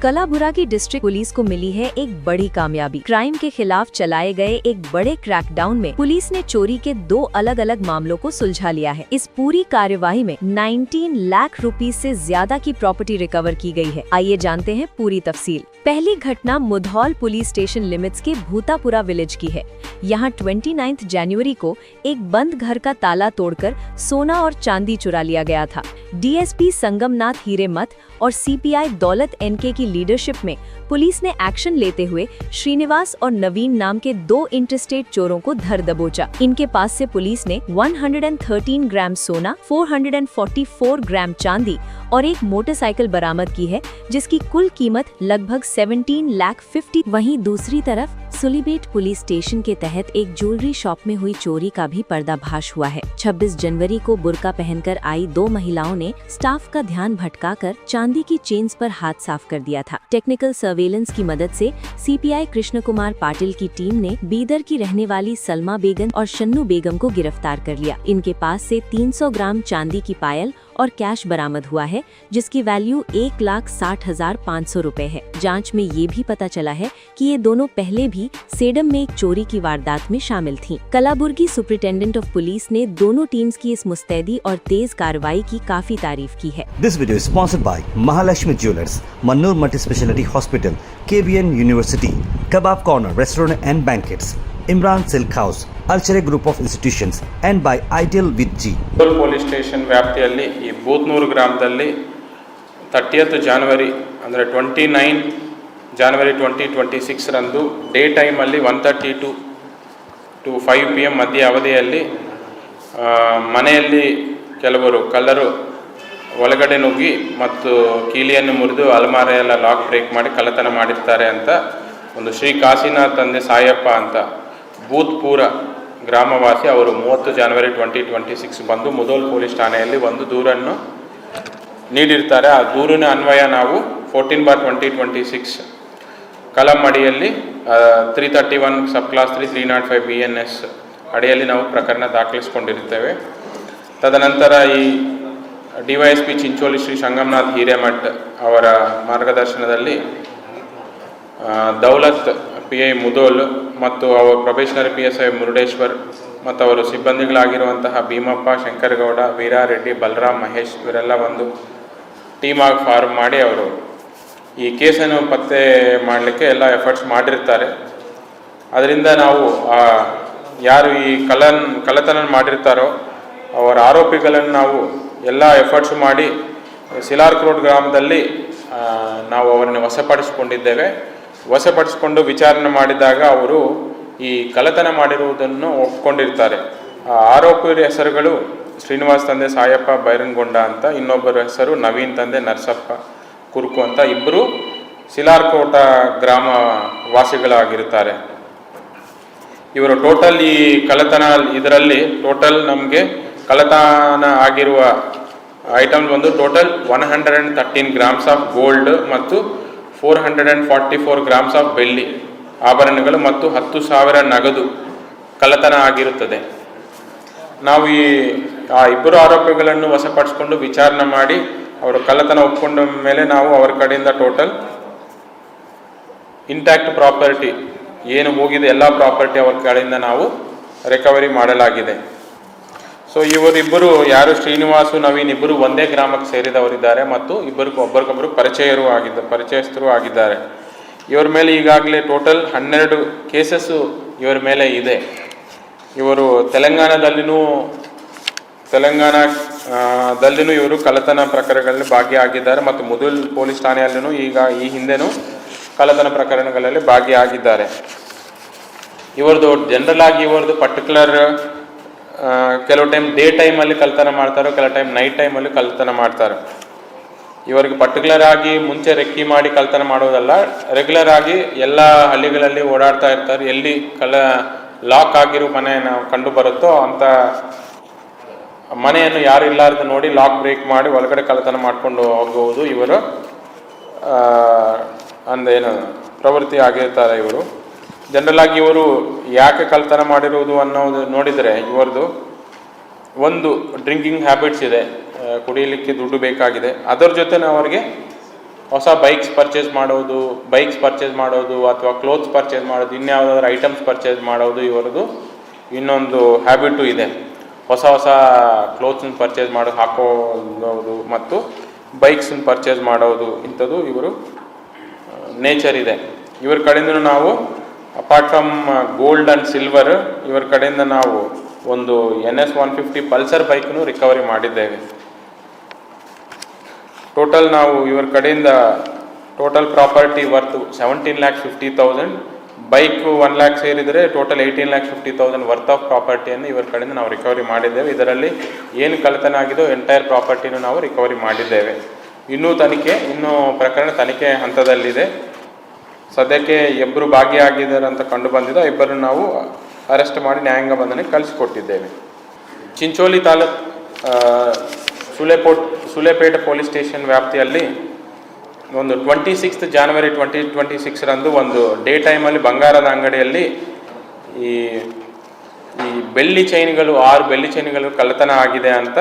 Kalaburagi district police को मिली है एक बड़ी कामयाबी। क्राइम के खिलाफ चलाए गए एक बड़े क्रैकडाउन में पुलिस ने चोरी के 2 अलग अलग मामलों को सुलझा लिया है। इस पूरी कार्यवाही में 19 लाख रुपए से ज्यादा की प्रॉपर्टी रिकवर की गई है। आइए जानते हैं पूरी तफसील। पहली घटना मुधौल पुलिस स्टेशन लिमिट्स के भूतापुरा विलेज की है। यहाँ 29 जनवरी को एक बंद घर का ताला तोड़कर सोना और चांदी चुरा लिया गया था। डीएसपी संगमनाथ हीरेमठ और सीपीआई दौलत एनके की लीडरशिप में पुलिस ने एक्शन लेते हुए श्रीनिवास और नवीन नाम के 2 इंटरस्टेट चोरों को धर दबोचा। इनके पास से पुलिस ने 113 ग्राम सोना, 444 ग्राम चांदी और एक मोटरसाइकिल बरामद की है, जिसकी कुल कीमत लगभग 17 लाख 50। वहीं दूसरी तरफ सुलीबेट पुलिस स्टेशन के तहत एक ज्वेलरी शॉप में हुई चोरी का भी पर्दाफाश हुआ है। 26 जनवरी को बुर्का पहनकर आई 2 महिलाओं ने स्टाफ का ध्यान भटकाकर चांदी की चेन्स पर हाथ साफ कर दिया था। टेक्निकल सर्वेलेंस की मदद से सीपीआई कृष्ण कुमार पाटिल की टीम ने बीदर की रहने वाली सलमा बेगम और शन्नू बेगम को गिरफ्तार कर लिया। इनके पास से 300 ग्राम चांदी की पायल और कैश बरामद हुआ है, जिसकी वैल्यू 1,60,500 रुपए है। जांच में ये भी पता चला है कि ये दोनों पहले भी सेडम में एक चोरी की वारदात में शामिल थीं। कलाबुर्गी सुपरिटेंडेंट ऑफ पुलिस ने दोनों टीम्स की इस मुस्तैदी और तेज कार्रवाई की काफी तारीफ की है। This video is sponsored by Mahalakshmi Jewelers, Mannur Multi-Speciality Hospital, KVN University, Kebab Corner Restaurant and Banquets, Imran Silk House, Alchere Group of Institutions, and by Ideal with G. Police station ವ್ಯಾಪ್ತಿಯಲ್ಲಿ ಈ ಬೂತ್ನೂರು ಗ್ರಾಮದಲ್ಲಿ 30th ಜನವರಿ ಅಂದರೆ 29 ಜನವರಿ 2026 ರಂದು day ಟೈಮಲ್ಲಿ 1:30 to 5 PM ಮಧ್ಯ ಅವಧಿಯಲ್ಲಿ ಮನೆಯಲ್ಲಿ ಕೆಲವರು ಕಳ್ಳರು ಒಳಗಡೆ ನುಗ್ಗಿ ಮತ್ತು ಕೀಲಿಯನ್ನು ಮುರಿದು ಅಲಮಾರಿಯೆಲ್ಲ ಲಾಕ್ ಬ್ರೇಕ್ ಮಾಡಿ ಕಳ್ಳತನ ಮಾಡಿರ್ತಾರೆ ಅಂತ ಒಂದು ಶ್ರೀ ಕಾಶಿನಾಥ್ ತಂದೆ ಸಾಯಪ್ಪ ಅಂತ ಭೂತ್ಪುರ ಗ್ರಾಮವಾಸಿ ಅವರು 30 ಜನವರಿ 2026 ಬಂದು ಮುಧೋಲ್ ಪೊಲೀಸ್ ಠಾಣೆಯಲ್ಲಿ ಒಂದು ದೂರನ್ನು ನೀಡಿರ್ತಾರೆ. ಆ ದೂರಿನ ಅನ್ವಯ ನಾವು 14/2026 ಕಲಂ ಅಡಿಯಲ್ಲಿ 331 ಸಬ್ ಕ್ಲಾಸ್ 3 305 BNS ಅಡಿಯಲ್ಲಿ ನಾವು ಪ್ರಕರಣ ದಾಖಲಿಸಿಕೊಂಡಿರ್ತೇವೆ. ತದನಂತರ ಈ ಡಿವೈಎಸ್ಪಿ ಚಿಂಚೋಳಿ ಶ್ರೀ ಸಂಗಮನಾಥ್ ಹಿರೇಮಠ್ ಅವರ ಮಾರ್ಗದರ್ಶನದಲ್ಲಿ ದೌಲತ್ PI ಮುಧೋಲ್ ಮತ್ತು ಅವರ ಪ್ರೊಬೇಷನರಿ PSI ಮುರುಡೇಶ್ವರ್ ಮತ್ತು ಅವರ ಸಿಬ್ಬಂದಿಗಳಾಗಿರುವಂತಹ ಭೀಮಪ್ಪ, ಶಂಕರಗೌಡ, ವೀರಾರೆಡ್ಡಿ, ಬಲರಾಮ್, ಮಹೇಶ್ ಇವರೆಲ್ಲ ಒಂದು ಟೀಮ್ ಆಗಿ ಫಾರ್ಮ್ ಮಾಡಿ ಅವರು ಈ ಕೇಸನ್ನು ಪತ್ತೆ ಮಾಡಲಿಕ್ಕೆ ಎಲ್ಲ ಎಫರ್ಟ್ಸ್ ಮಾಡಿರ್ತಾರೆ. ಅದರಿಂದ ನಾವು ಯಾರು ಈ ಕಳ್ಳತನ ಮಾಡಿರ್ತಾರೋ ಅವರ ಆರೋಪಿಗಳನ್ನು ನಾವು ಎಲ್ಲ ಎಫರ್ಟ್ಸ್ ಮಾಡಿ ಸಿಲಾರ್ಕ್ ರೋಡ್ ಗ್ರಾಮದಲ್ಲಿ ನಾವು ಅವರನ್ನು ವಶಪಡಿಸಿಕೊಂಡಿದ್ದೇವೆ. ವಶಪಡಿಸಿಕೊಂಡು ವಿಚಾರಣೆ ಮಾಡಿದಾಗ ಅವರು ಈ ಕಳ್ಳತನ ಮಾಡಿರುವುದನ್ನು ಒಪ್ಕೊಂಡಿರ್ತಾರೆ. ಆರೋಪಿಯ ಹೆಸರುಗಳು ಶ್ರೀನಿವಾಸ್ ತಂದೆ ಸಾಯಪ್ಪ ಬೈರಂಗೊಂಡ ಅಂತ, ಇನ್ನೊಬ್ಬರ ಹೆಸರು ನವೀನ್ ತಂದೆ ನರಸಪ್ಪ ಕುರುಕು ಅಂತ, ಇಬ್ಬರು ಸಿಲಾರ್ಕೋಟ ಗ್ರಾಮ ವಾಸಿಗಳಾಗಿರ್ತಾರೆ. ಇವರು ಟೋಟಲ್ ಈ ಕಳ್ಳತನ ಇದರಲ್ಲಿ ಟೋಟಲ್ ನಮಗೆ ಕಳ್ಳತನ ಆಗಿರುವ ಐಟಮ್ಸ್ ಒಂದು ಟೋಟಲ್ 113 ಗ್ರಾಮ್ಸ್ ಆಫ್ ಗೋಲ್ಡ್ ಮತ್ತು 444 ಗ್ರಾಮ್ಸ್ ಆಫ್ ಬೆಳ್ಳಿ ಆಭರಣಗಳು ಮತ್ತು 10,000 ನಗದು ಕಳ್ಳತನ ಆಗಿರುತ್ತದೆ. ನಾವು ಆ ಇಬ್ಬರು ಆರೋಪಿಗಳನ್ನು ವಶಪಡಿಸಿಕೊಂಡು ವಿಚಾರಣೆ ಮಾಡಿ ಅವರು ಕಳ್ಳತನ ಒಪ್ಕೊಂಡ ಮೇಲೆ ನಾವು ಅವರ ಕಡೆಯಿಂದ ಟೋಟಲ್ ಇಂಟ್ಯಾಕ್ಟ್ ಪ್ರಾಪರ್ಟಿ ಏನು ಹೋಗಿದೆ ಎಲ್ಲ ಪ್ರಾಪರ್ಟಿ ಅವರ ಕಡೆಯಿಂದ ನಾವು ರಿಕವರಿ ಮಾಡಲಾಗಿದೆ. ಸೊ ಇವರಿಬ್ಬರು ಯಾರು ಶ್ರೀನಿವಾಸು ನವೀನ್ ಇಬ್ಬರು ಒಂದೇ ಗ್ರಾಮಕ್ಕೆ ಸೇರಿದವರಿದ್ದಾರೆ ಮತ್ತು ಒಬ್ಬರಿಗೊಬ್ಬರು ಪರಿಚಯಸ್ಥರು ಆಗಿದ್ದಾರೆ. ಇವರ ಮೇಲೆ ಈಗಾಗಲೇ ಟೋಟಲ್ 12 ಕೇಸಸ್ಸು ಇವರ ಮೇಲೆ ಇದೆ. ಇವರು ತೆಲಂಗಾಣದಲ್ಲಿನೂ ಇವರು ಕಳ್ಳತನ ಪ್ರಕರಣಗಳಲ್ಲಿ ಭಾಗಿಯಾಗಿದ್ದಾರೆ ಮತ್ತು ಮುಧೋಲ್ ಪೊಲೀಸ್ ಠಾಣೆಯಲ್ಲೂ ಈ ಹಿಂದೆನೂ ಕಳ್ಳತನ ಪ್ರಕರಣಗಳಲ್ಲಿ ಭಾಗಿಯಾಗಿದ್ದಾರೆ. ಇವರದು ಜನರಲ್ ಆಗಿ ಇವರದು ಪರ್ಟಿಕ್ಯುಲರ್ ಕೆಲವು ಟೈಮ್ ಡೇ ಟೈಮಲ್ಲಿ ಕಳ್ಳತನ ಮಾಡ್ತಾರೆ, ಕೆಲವು ಟೈಮ್ ನೈಟ್ ಟೈಮಲ್ಲಿ ಕಳ್ಳತನ ಮಾಡ್ತಾರೆ. ಇವರಿಗೆ ಪರ್ಟಿಕ್ಯುಲರ್ ಆಗಿ ಮುಂಚೆ ರೆಕ್ಕಿ ಮಾಡಿ ಕಳ್ಳತನ ಮಾಡೋದಲ್ಲ, ರೆಗ್ಯುಲರ್ ಆಗಿ ಎಲ್ಲ ಹಳ್ಳಿಗಳಲ್ಲಿ ಓಡಾಡ್ತಾ ಇರ್ತಾರೆ. ಎಲ್ಲಿ ಲಾಕ್ ಆಗಿರೋ ಮನೆ ನಾವು ಕಂಡು ಬರುತ್ತೋ ಅಂಥ ಮನೆಯನ್ನು ಯಾರು ಇಲ್ಲಾರ್ದು ನೋಡಿ ಲಾಕ್ ಬ್ರೇಕ್ ಮಾಡಿ ಒಳಗಡೆ ಕಳ್ಳತನ ಮಾಡ್ಕೊಂಡು ಹೋಗುವುದು ಇವರು ಅಂದೇನು ಪ್ರವೃತ್ತಿ ಆಗಿರ್ತಾರೆ. ಇವರು ಜನರಲ್ ಆಗಿ ಇವರು ಯಾಕೆ ಕಳ್ಳತನ ಮಾಡಿರುವುದು ಅನ್ನೋದು ನೋಡಿದರೆ ಇವರದು ಒಂದು ಡ್ರಿಂಕಿಂಗ್ ಹ್ಯಾಬಿಟ್ಸ್ ಇದೆ, ಕುಡಿಯಲಿಕ್ಕೆ ದುಡ್ಡು ಬೇಕಾಗಿದೆ. ಅದರ ಜೊತೆ ಅವರಿಗೆ ಹೊಸ ಬೈಕ್ಸ್ ಪರ್ಚೇಸ್ ಮಾಡೋದು ಅಥವಾ ಕ್ಲೋತ್ಸ್ ಪರ್ಚೇಸ್ ಮಾಡೋದು, ಇನ್ಯಾವುದಾದ್ರೂ ಐಟಮ್ಸ್ ಪರ್ಚೇಸ್ ಮಾಡೋದು ಇವರದು ಇನ್ನೊಂದು ಹ್ಯಾಬಿಟು ಇದೆ. ಹೊಸ ಕ್ಲೋತ್ಸನ್ನ ಪರ್ಚೇಸ್ ಹಾಕೋದು ಮತ್ತು ಬೈಕ್ಸನ್ನ ಪರ್ಚೇಸ್ ಮಾಡೋದು, ಇಂಥದ್ದು ಇವರು ನೇಚರ್ ಇದೆ. ಇವ್ರ ಕಡೆಯಿಂದ ನಾವು apart from gold and silver, ಇವರ ಕಡೆಯಿಂದ ನಾವು ಒಂದು NS 150 ಪಲ್ಸರ್ ಬೈಕ್ನು ರಿಕವರಿ ಮಾಡಿದ್ದೇವೆ. ಟೋಟಲ್ ನಾವು ಇವರ ಕಡೆಯಿಂದ total property worth 17,50,000, bike 1 lakh ಸೇರಿದರೆ ಟೋಟಲ್ 18,50,000 ವರ್ತ್ ಆಫ್ ಪ್ರಾಪರ್ಟಿಯನ್ನು ಇವರ ಕಡೆಯಿಂದ ನಾವು ರಿಕವರಿ ಮಾಡಿದ್ದೇವೆ. ಇದರಲ್ಲಿ ಏನು ಕಳ್ಳತನ ಆಗಿದೋ ಎಂಟೈರ್ ಪ್ರಾಪರ್ಟಿನೂ ನಾವು ರಿಕವರಿ ಮಾಡಿದ್ದೇವೆ. ಇನ್ನೂ ಪ್ರಕರಣ ತನಿಖೆ ಹಂತದಲ್ಲಿದೆ. ಸದ್ಯಕ್ಕೆ ಇಬ್ಬರು ಭಾಗಿಯಾಗಿದ್ದಾರೆ ಅಂತ ಕಂಡು ಬಂದಿದೆ. ಇಬ್ಬರನ್ನು ನಾವು ಅರೆಸ್ಟ್ ಮಾಡಿ ನ್ಯಾಯಾಂಗ ಬಂಧನಕ್ಕೆ ಕಳಿಸಿಕೊಟ್ಟಿದ್ದೇವೆ. ಚಿಂಚೋಳಿ ತಾಲೂಕು ಸುಲೇಪೇಟೆ ಪೊಲೀಸ್ ಸ್ಟೇಷನ್ ವ್ಯಾಪ್ತಿಯಲ್ಲಿ ಒಂದು 26 ಜನವರಿ 2026 ಒಂದು ಡೇ ಟೈಮಲ್ಲಿ ಬಂಗಾರದ ಅಂಗಡಿಯಲ್ಲಿ ಈ ಬೆಳ್ಳಿ ಚೈನ್ಗಳು 6 ಬೆಳ್ಳಿ ಚೈನ್ಗಳು ಕಳ್ಳತನ ಆಗಿದೆ ಅಂತ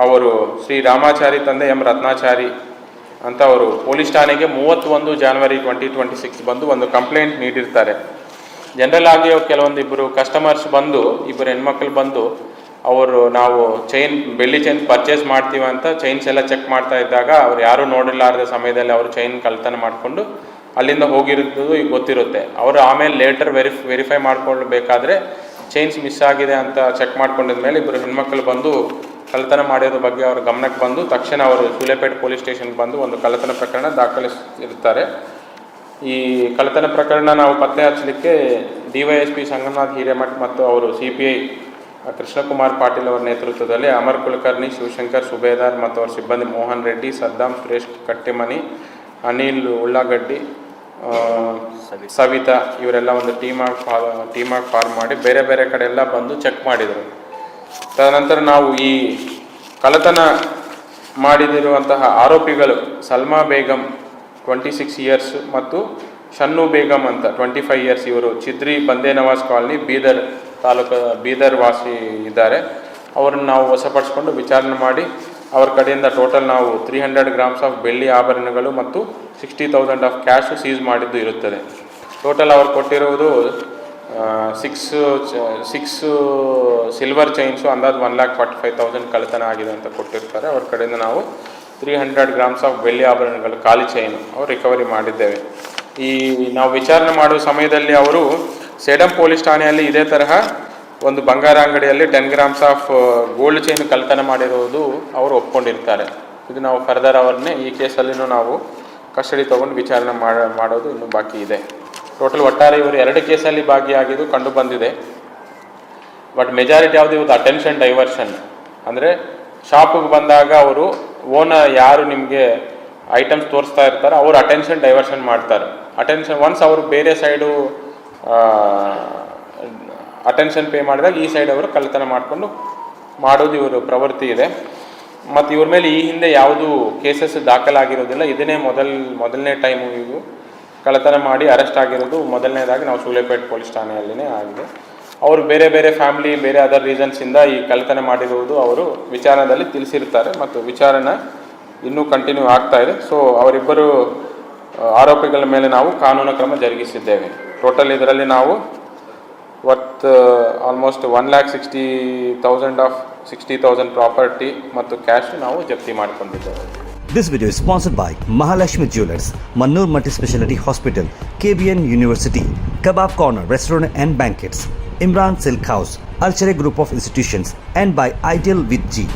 ಅವರು ಶ್ರೀ ರಾಮಾಚಾರಿ ತಂದೆ ಎಂ ರತ್ನಾಚಾರಿ ಅಂತ ಅವರು ಪೊಲೀಸ್ ಠಾಣೆಗೆ 31 ಜನವರಿ 2026 ಬಂದು ಒಂದು ಕಂಪ್ಲೇಂಟ್ ನೀಡಿರ್ತಾರೆ. ಜನರಲ್ ಆಗಿ ಕೆಲವೊಂದಿಬ್ಬರು ಕಸ್ಟಮರ್ಸ್ ಬಂದು, ಇಬ್ಬರು ಹೆಣ್ಮಕ್ಳು ಬಂದು ಅವರು ನಾವು ಬೆಳ್ಳಿ ಚೈನ್ ಪರ್ಚೇಸ್ ಮಾಡ್ತೀವಿ ಅಂತ ಚೈನ್ಸ್ ಎಲ್ಲ ಚೆಕ್ ಮಾಡ್ತಾ ಇದ್ದಾಗ ಅವ್ರು ಯಾರೂ ನೋಡಿರಲಾರದ ಸಮಯದಲ್ಲಿ ಅವರು ಚೈನ್ ಕಳ್ತನ ಮಾಡಿಕೊಂಡು ಅಲ್ಲಿಂದ ಹೋಗಿರೋದು ಈಗ ಗೊತ್ತಿರುತ್ತೆ. ಅವರು ಆಮೇಲೆ ಲೇಟರ್ ವೆರಿಫೈ ಮಾಡ್ಕೊಳ್ಬೇಕಾದ್ರೆ ಚೈನ್ಸ್ ಮಿಸ್ ಆಗಿದೆ ಅಂತ ಚೆಕ್ ಮಾಡ್ಕೊಂಡಿದ ಮೇಲೆ ಇಬ್ಬರು ಹೆಣ್ಮಕ್ಳು ಬಂದು ಕಳ್ಳತನ ಮಾಡಿರೋ ಬಗ್ಗೆ ಅವ್ರ ಗಮನಕ್ಕೆ ಬಂದು ತಕ್ಷಣ ಅವರು ಸುಲೇಪೇಟೆ ಪೊಲೀಸ್ ಸ್ಟೇಷನ್ಗೆ ಬಂದು ಒಂದು ಕಳ್ಳತನ ಪ್ರಕರಣ ದಾಖಲಿಸಿರ್ತಾರೆ. ಈ ಕಳ್ಳತನ ಪ್ರಕರಣ ನಾವು ಪತ್ತೆ ಹಚ್ಚಲಿಕ್ಕೆ DYSP ಸಂಗಮನಾಥ್ ಹಿರೇಮಠ್ ಮತ್ತು ಅವರು CPI ಕೃಷ್ಣಕುಮಾರ್ ಪಾಟೀಲ್ ಅವರ ನೇತೃತ್ವದಲ್ಲಿ ಅಮರ್ ಕುಲಕರ್ಣಿ, ಶಿವಶಂಕರ್ ಸುಬೇದಾರ್ ಮತ್ತು ಅವರ ಸಿಬ್ಬಂದಿ ಮೋಹನ್ ರೆಡ್ಡಿ, ಸದ್ದಾಂ ಸುರೇಶ್ ಕಟ್ಟಿಮನಿ, ಅನಿಲ್ ಉಳ್ಳಾಗಡ್ಡಿ, ಸವಿತಾ ಇವರೆಲ್ಲ ಒಂದು ಟೀಮಾಗಿ ಫಾರ್ಮ್ ಮಾಡಿ ಬೇರೆ ಬೇರೆ ಕಡೆ ಎಲ್ಲ ಬಂದು ಚೆಕ್ ಮಾಡಿದರು. ತದನಂತರ ನಾವು ಈ ಕಳ್ಳತನ ಮಾಡಿದಿರುವಂತಹ ಆರೋಪಿಗಳು ಸಲ್ಮಾ ಬೇಗಂ 26 years ಮತ್ತು ಶನ್ನು ಬೇಗಂ ಅಂತ 25 years, ಇವರು ಚಿದ್ರಿ ಬಂದೇ ನವಾಜ್ ಕಾಲನಿ ಬೀದರ್ ವಾಸಿ ಇದ್ದಾರೆ. ಅವರನ್ನು ನಾವು ವಶಪಡಿಸಿಕೊಂಡು ವಿಚಾರಣೆ ಮಾಡಿ ಅವ್ರ ಕಡೆಯಿಂದ ಟೋಟಲ್ ನಾವು 300 grams ಆಫ್ ಬೆಳ್ಳಿ ಆಭರಣಗಳು ಮತ್ತು 60,000 ಆಫ್ ಕ್ಯಾಶು ಸೀಸ್ ಮಾಡಿದ್ದು ಇರುತ್ತದೆ. ಟೋಟಲ್ ಅವ್ರು ಕೊಟ್ಟಿರುವುದು 6 ಸಿಲ್ವರ್ ಚೈನ್ಸು ಅಂದಾಜು 1,45,000 ಕಳ್ಳತನ ಆಗಿದೆ ಅಂತ ಕೊಟ್ಟಿರ್ತಾರೆ. ಅವ್ರ ಕಡೆಯಿಂದ ನಾವು 300 grams ಆಫ್ ಬೆಳ್ಳಿ ಆಭರಣಗಳು ಖಾಲಿ ಚೈನು ಅವ್ರು ರಿಕವರಿ ಮಾಡಿದ್ದೇವೆ. ನಾವು ವಿಚಾರಣೆ ಮಾಡುವ ಸಮಯದಲ್ಲಿ ಅವರು ಸೇಡಂ ಪೊಲೀಸ್ ಠಾಣೆಯಲ್ಲಿ ಇದೇ ತರಹ ಒಂದು ಬಂಗಾರ ಅಂಗಡಿಯಲ್ಲಿ 10 grams ಆಫ್ ಗೋಲ್ಡ್ ಚೈನ್ ಕಳ್ಳತನ ಮಾಡಿರುವುದು ಅವರು ಒಪ್ಕೊಂಡಿರ್ತಾರೆ. ಇದು ನಾವು ಫರ್ದರ್ ಅವ್ರನ್ನೇ ಈ ಕೇಸಲ್ಲಿನೂ ನಾವು ಕಸ್ಟಡಿ ತೊಗೊಂಡು ವಿಚಾರಣೆ ಮಾಡೋದು ಇನ್ನೂ ಬಾಕಿ ಇದೆ. ಟೋಟಲ್ ಒಟ್ಟಾರೆ ಇವರು 2 ಕೇಸಲ್ಲಿ ಭಾಗಿಯಾಗಿದ್ದು ಕಂಡು ಬಂದಿದೆ. ಬಟ್ ಮೆಜಾರಿಟಿ ಯಾವುದು ಇವ್ರದ್ದು ಅಟೆನ್ಷನ್ ಡೈವರ್ಷನ್, ಅಂದರೆ ಶಾಪಿಗೆ ಬಂದಾಗ ಅವರು ಓನರ್ ಯಾರು ನಿಮಗೆ ಐಟಮ್ಸ್ ತೋರಿಸ್ತಾ ಇರ್ತಾರೆ ಅವರು ಅಟೆನ್ಷನ್ ಡೈವರ್ಷನ್ ಮಾಡ್ತಾರೆ. ಒನ್ಸ್ ಅವರು ಬೇರೆ ಸೈಡು ಅಟೆನ್ಷನ್ ಪೇ ಮಾಡಿದಾಗ ಈ ಸೈಡ್ ಅವರು ಕಳ್ಳತನ ಮಾಡೋದು ಇವರು ಪ್ರವೃತ್ತಿ ಇದೆ. ಮತ್ತು ಇವ್ರ ಮೇಲೆ ಈ ಹಿಂದೆ ಯಾವುದು ಕೇಸಸ್ ದಾಖಲಾಗಿರೋದಿಲ್ಲ. ಇದನ್ನೇ ಮೊದಲನೇ ಟೈಮು ಇವು ಕಳ್ಳತನ ಮಾಡಿ ಅರೆಸ್ಟ್ ಆಗಿರೋದು. ಮೊದಲನೇದಾಗಿ ನಾವು ಸುಲೇಪೇಟೆ ಪೊಲೀಸ್ ಠಾಣೆಯಲ್ಲಿನೇ ಆಗಿದೆ. ಅವರು ಬೇರೆ ಫ್ಯಾಮಿಲಿ ಬೇರೆ ಅದರ್ ರೀಸನ್ಸಿಂದ ಈ ಕಳ್ಳತನ ಮಾಡಿರುವುದು ಅವರು ವಿಚಾರಣೆಯಲ್ಲಿ ತಿಳಿಸಿರ್ತಾರೆ ಮತ್ತು ವಿಚಾರಣೆ ಇನ್ನೂ ಕಂಟಿನ್ಯೂ ಆಗ್ತಾ ಇದೆ. ಸೊ ಅವರಿಬ್ಬರು ಆರೋಪಿಗಳ ಮೇಲೆ ನಾವು ಕಾನೂನು ಕ್ರಮ ಜರುಗಿಸಿದ್ದೇವೆ. ಟೋಟಲ್ ಇದರಲ್ಲಿ ನಾವು ಆಲ್ಮೋಸ್ಟ್ 1,60,000 ಆಫ್ 60,000 ಪ್ರಾಪರ್ಟಿ ಮತ್ತು ಕ್ಯಾಶ್ ನಾವು ಜಪ್ತಿ ಮಾಡಿಕೊಂಡಿದ್ದೇವೆ. This video is sponsored by Mahalakshmi Jewelers, Mannur Multi-Speciality Hospital, KBN University, Kebab Corner Restaurant and Banquets, Imran Silk House, Alchere Group of Institutions, and by Ideal with G.